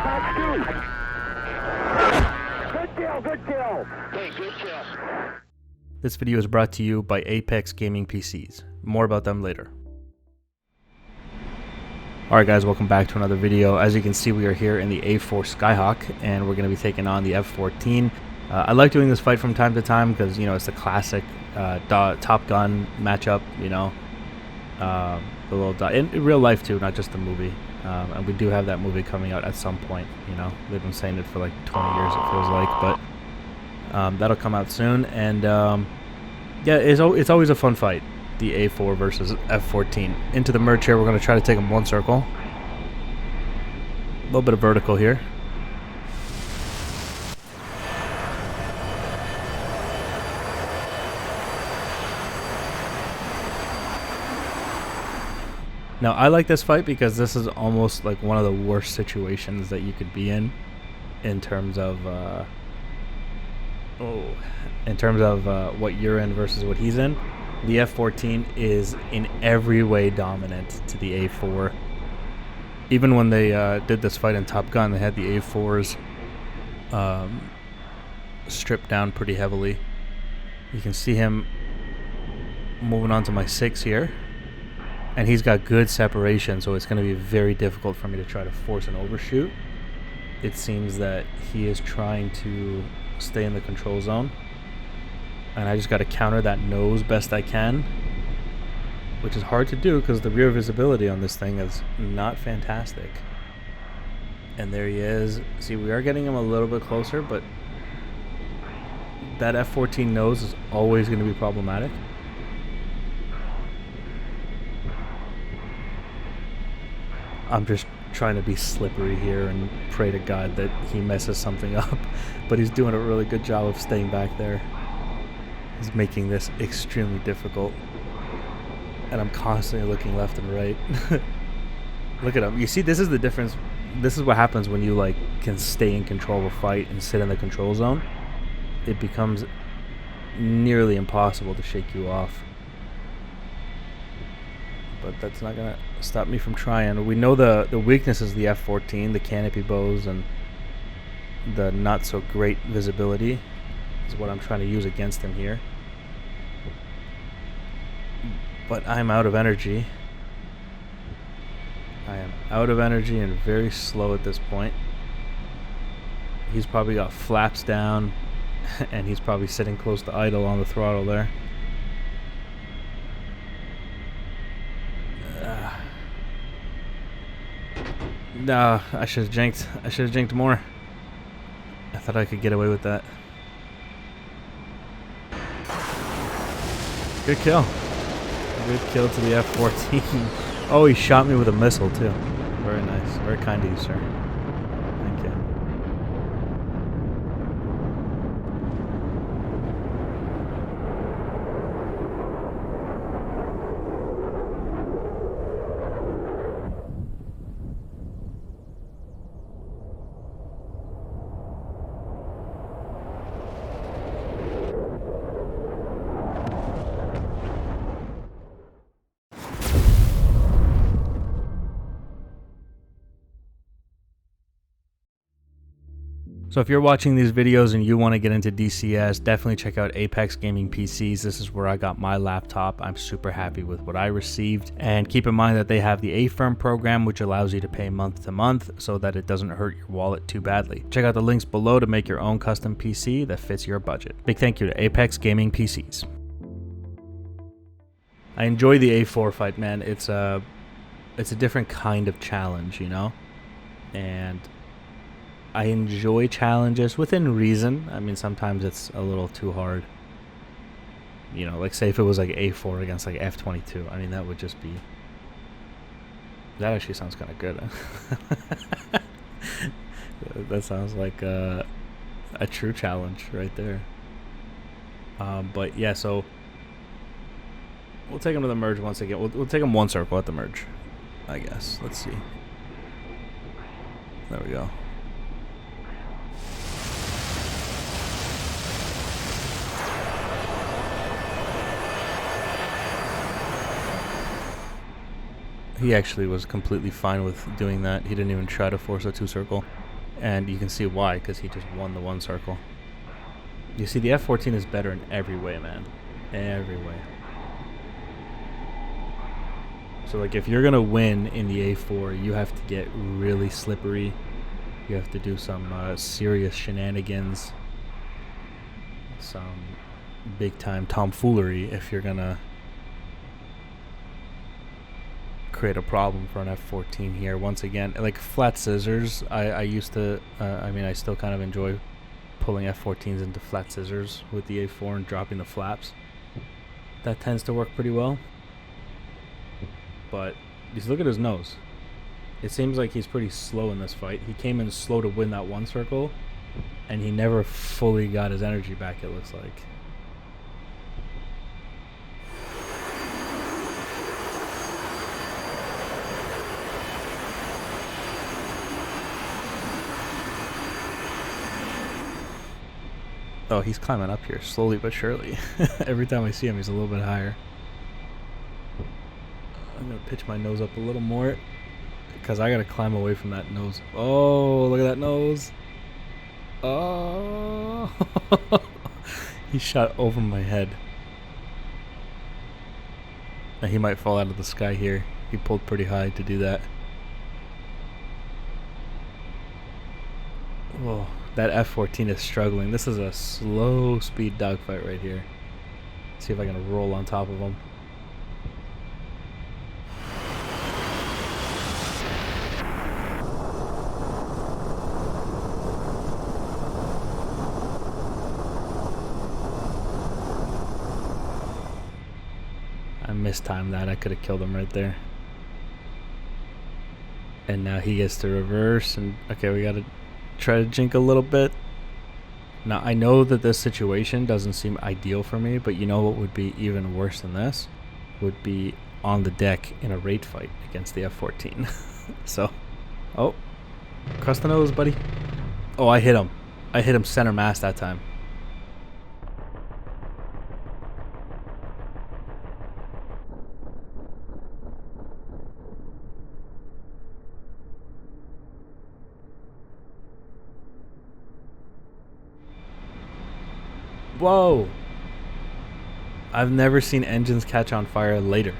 Good kill, good kill. Hey, good kill. This video is brought to you by Apex Gaming PCs. More about them later. Alright guys, welcome back to another video. As you can see, we are here in the A-4 Skyhawk, and we're going to be taking on the F-14. I like doing this fight from time to time because, you know, it's the classic Top Gun matchup, you know. The little in real life too, not just the movie. And we do have that movie coming out at some point, you know. They've been saying it for like 20 years, it feels like, but that'll come out soon. And yeah, it's always a fun fight, the A4 versus F14. Into the merge here, we're going to try to take them one circle. A little bit of vertical here. Now, I like this fight because this is almost like one of the worst situations that you could be in terms of what you're in versus what he's in. The F-14 is in every way dominant to the A4. Even when they did this fight in Top Gun, they had the A4s stripped down pretty heavily. You can see him moving on to my 6 here. And he's got good separation, so it's going to be very difficult for me to try to force an overshoot. It seems that he is trying to stay in the control zone. And I just got to counter that nose best I can, which is hard to do because the rear visibility on this thing is not fantastic. And there he is. See, we are getting him a little bit closer, but that F-14 nose is always going to be problematic. I'm just trying to be slippery here and pray to God that he messes something up. But he's doing a really good job of staying back there. He's making this extremely difficult. And I'm constantly looking left and right. Look at him. You see, this is the difference. This is what happens when you like can stay in control of a fight and sit in the control zone. It becomes nearly impossible to shake you off. But that's not going to stop me from trying. We know the weakness is the F-14, the canopy bows, and the not so great visibility is what I'm trying to use against him here. But I'm out of energy. I am out of energy and very slow at this point. He's probably got flaps down, and he's probably sitting close to idle on the throttle there. Nah, I should have jinked. I should have jinked more. I thought I could get away with that. Good kill. Good kill to the F-14. Oh, he shot me with a missile too. Very nice. Very kind of you, sir. Thank you. So if you're watching these videos and you want to get into DCS, definitely check out Apex Gaming PCs. This is where I got my laptop. I'm super happy with what I received. And keep in mind that they have the A-Firm program, which allows you to pay month to month so that it doesn't hurt your wallet too badly. Check out the links below to make your own custom PC that fits your budget. Big thank you to Apex Gaming PCs. I enjoy the A4 fight, man. It's a different kind of challenge, you know? And I enjoy challenges within reason. I mean, sometimes it's a little too hard. You know, like say if it was like A4 against like F-22. I mean, that would just be... That actually sounds kind of good. That sounds like a true challenge right there. But yeah, so... We'll take him to the merge once again. We'll take him one circle at the merge, I guess. Let's see. There we go. He actually was completely fine with doing that. He didn't even try to force a two-circle. And you can see why, because he just won the one circle. You see, the F-14 is better in every way, man. Every way. So, like, if you're going to win in the A4, you have to get really slippery. You have to do some serious shenanigans. Some big-time tomfoolery if you're going to create a problem for an F-14 here. Once again, like, flat scissors, I used to, I mean, I still kind of enjoy pulling F-14s into flat scissors with the A4 and dropping the flaps. That tends to work pretty well. But just look at his nose. It seems like he's pretty slow in this fight. He came in slow to win that one circle, and he never fully got his energy back, it looks like. Oh, he's climbing up here slowly but surely. Every time I see him, he's a little bit higher. I'm gonna pitch my nose up a little more because I gotta climb away from that nose. Oh, look at that nose. Oh, he shot over my head. And he might fall out of the sky here. He pulled pretty high to do that. Oh, that F-14 is struggling. This is a slow speed dogfight right here. See if I can roll on top of him. I mistimed that. I could have killed him right there. And now he gets to reverse. And okay, we gotta try to jink a little bit. Now I know that this situation doesn't seem ideal for me, but you know what would be even worse than this? Would be on the deck in a raid fight against the F-14. So, oh, across the nose, buddy. Oh, I hit him. I hit him center mass that time. Whoa! I've never seen engines catch on fire later.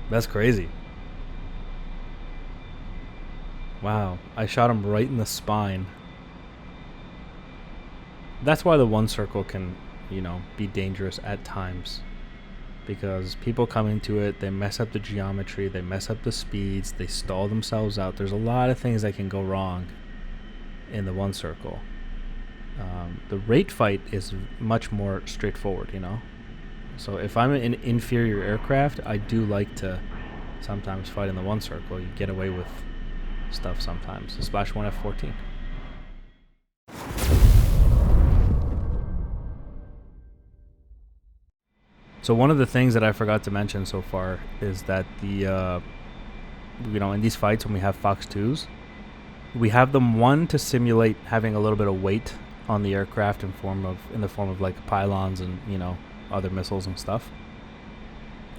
That's crazy. Wow, I shot him right in the spine. That's why the one circle can, you know, be dangerous at times. Because people come into it, they mess up the geometry, they mess up the speeds, they stall themselves out. There's a lot of things that can go wrong in the one circle. The rate fight is much more straightforward, you know. So if I'm in inferior aircraft, I do like to sometimes fight in the one circle. You get away with stuff sometimes. Splash 1 F-14. So one of the things that I forgot to mention so far is that the, you know, in these fights when we have Fox 2s, we have them, one, to simulate having a little bit of weight on the aircraft in the form of like pylons and, you know, other missiles and stuff.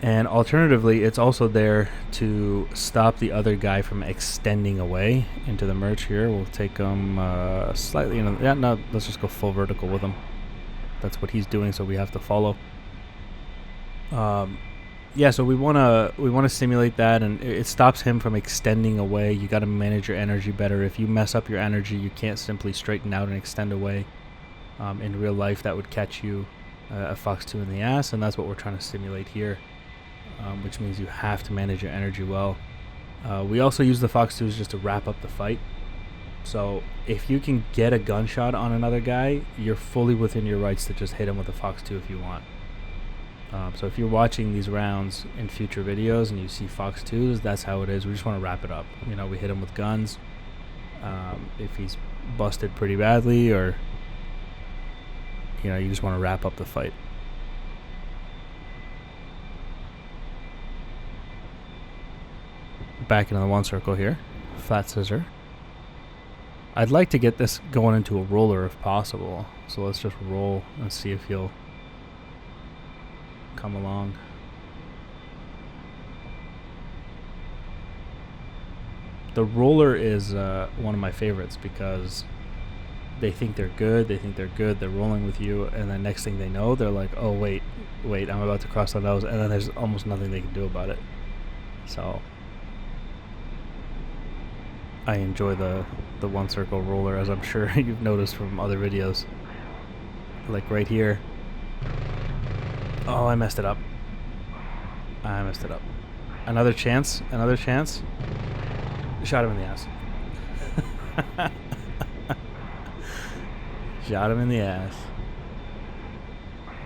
And alternatively, it's also there to stop the other guy from extending away into the merge here. We'll take him slightly, you know, yeah, no, let's just go full vertical with him. That's what he's doing, so we have to follow. Yeah, so we wanna simulate that, and it stops him from extending away. You got to manage your energy better. If you mess up your energy, you can't simply straighten out and extend away. In real life, that would catch you a Fox 2 in the ass, and that's what we're trying to simulate here, which means you have to manage your energy well. We also use the Fox 2s just to wrap up the fight. So if you can get a gunshot on another guy, you're fully within your rights to just hit him with a Fox 2 if you want. So if you're watching these rounds in future videos and you see Fox 2s, that's how it is. We just want to wrap it up. You know, we hit him with guns. If he's busted pretty badly, or, you know, you just want to wrap up the fight. Back into the one circle here. Flat scissor. I'd like to get this going into a roller if possible. So let's just roll and see if he'll come along. The roller is one of my favorites because they think they're good, they're rolling with you, and then next thing they know, they're like, oh wait, I'm about to cross the nose, and then there's almost nothing they can do about it. So I enjoy the one circle roller, as I'm sure you've noticed from other videos. Like right here. Oh, I messed it up. Another chance. Shot him in the ass. Shot him in the ass.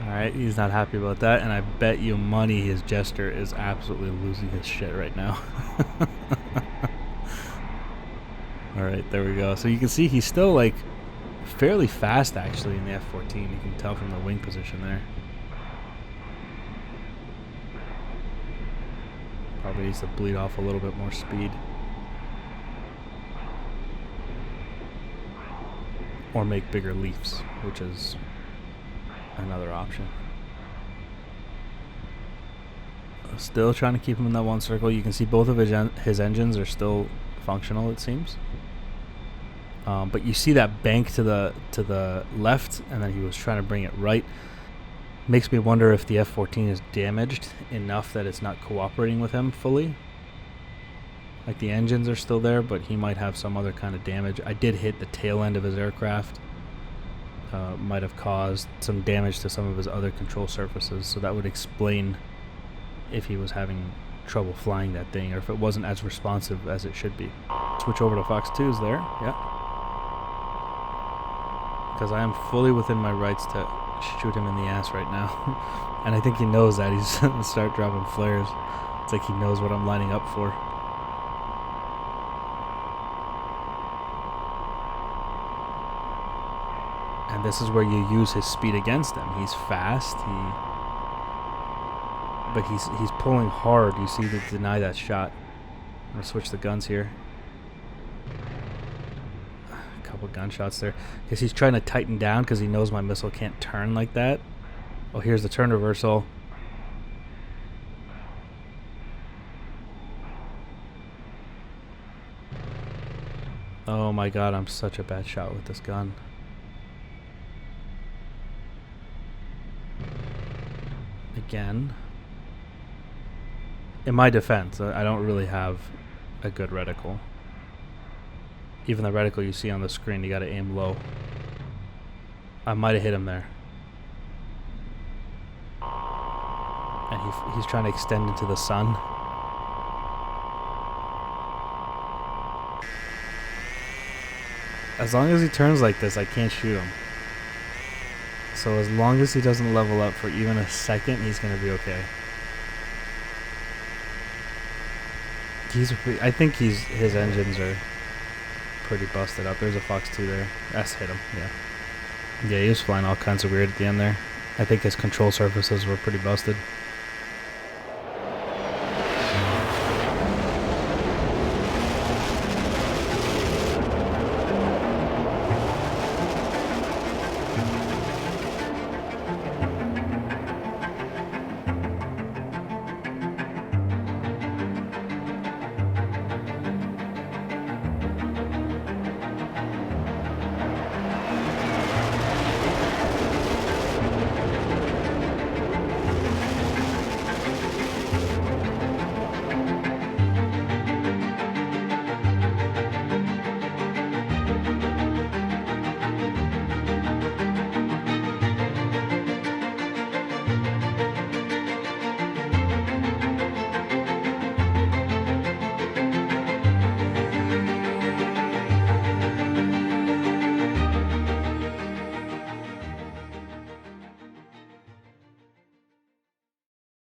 Alright, he's not happy about that, and I bet you money his jester is absolutely losing his shit right now. Alright, there we go. So you can see he's still like fairly fast actually in the F-14. You can tell from the wing position there. Probably needs to bleed off a little bit more speed. Or make bigger leaps, which is another option. Still trying to keep him in that one circle. You can see both of his engines are still functional, it seems. But you see that bank to the left, and then he was trying to bring it right. Makes me wonder if the F-14 is damaged enough that it's not cooperating with him fully. Like the engines are still there, but he might have some other kind of damage. I did hit the tail end of his aircraft. Might have caused some damage to some of his other control surfaces, so that would explain if he was having trouble flying that thing, or if it wasn't as responsive as it should be. Switch over to Fox 2's there, yeah. Because I am fully within my rights to shoot him in the ass right now. And I think he knows that. He's going to start dropping flares. It's like he knows what I'm lining up for. And this is where you use his speed against him. He's fast, but he's pulling hard, you see, to deny that shot. I'm going to switch the guns here. A couple gunshots there. Because he's trying to tighten down because he knows my missile can't turn like that. Oh, here's the turn reversal. Oh my god, I'm such a bad shot with this gun. Again. In my defense, I don't really have a good reticle. Even the reticle you see on the screen, you gotta aim low. I might have hit him there. And he's trying to extend into the sun. As long as he turns like this, I can't shoot him. So as long as he doesn't level up for even a second, he's going to be okay. I think his engines are pretty busted up. There's a Fox 2 there. That's hit him, yeah. Yeah, he was flying all kinds of weird at the end there. I think his control surfaces were pretty busted.